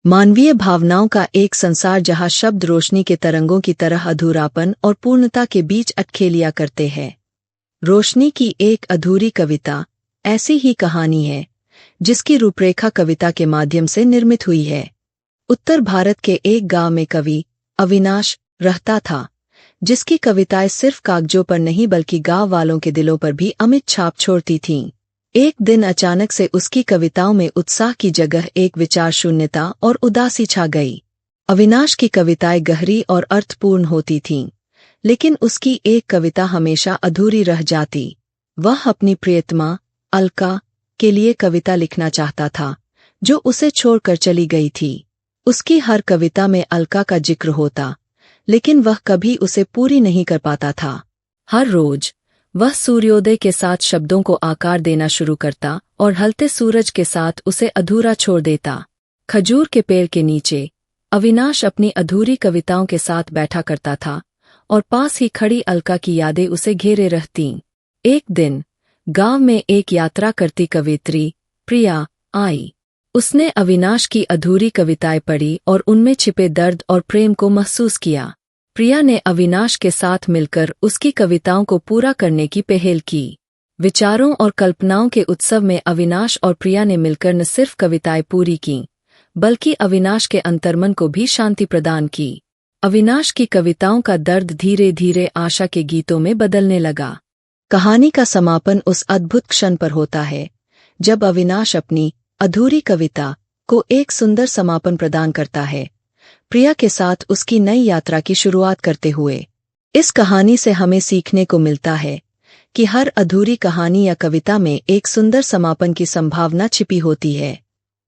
मानवीय भावनाओं का एक संसार जहाँ शब्द रोशनी के तरंगों की तरह अधूरापन और पूर्णता के बीच अटके लिया करते हैं। रोशनी की एक अधूरी कविता ऐसी ही कहानी है जिसकी रूपरेखा कविता के माध्यम से निर्मित हुई है। उत्तर भारत के एक गांव में कवि अविनाश रहता था, जिसकी कविताएं सिर्फ कागजों पर नहीं बल्कि गांव वालों के दिलों पर भी अमिट छाप छोड़ती थीं। एक दिन अचानक से उसकी कविताओं में उत्साह की जगह एक विचार शून्यता और उदासी छा गई। अविनाश की कविताएं गहरी और अर्थपूर्ण होती थीं, लेकिन उसकी एक कविता हमेशा अधूरी रह जाती। वह अपनी प्रियतमा अलका के लिए कविता लिखना चाहता था, जो उसे छोड़कर चली गई थी। उसकी हर कविता में अलका का जिक्र होता, लेकिन वह कभी उसे पूरी नहीं कर पाता था। हर रोज वह सूर्योदय के साथ शब्दों को आकार देना शुरू करता और ढलते सूरज के साथ उसे अधूरा छोड़ देता। खजूर के पेड़ के नीचे अविनाश अपनी अधूरी कविताओं के साथ बैठा करता था और पास ही खड़ी अलका की यादें उसे घेरे रहतीं। एक दिन गांव में एक यात्रा करती कवियत्री प्रिया आई। उसने अविनाश की अधूरी कविताएं पढ़ी और उनमें छिपे दर्द और प्रेम को महसूस किया। प्रिया ने अविनाश के साथ मिलकर उसकी कविताओं को पूरा करने की पहल की। विचारों और कल्पनाओं के उत्सव में अविनाश और प्रिया ने मिलकर न सिर्फ कविताएं पूरी की, बल्कि अविनाश के अंतर्मन को भी शांति प्रदान की। अविनाश की कविताओं का दर्द धीरे धीरे आशा के गीतों में बदलने लगा। कहानी का समापन उस अद्भुत क्षण पर होता है जब अविनाश अपनी अधूरी कविता को एक सुंदर समापन प्रदान करता है, प्रिया के साथ उसकी नई यात्रा की शुरुआत करते हुए। इस कहानी से हमें सीखने को मिलता है कि हर अधूरी कहानी या कविता में एक सुंदर समापन की संभावना छिपी होती है।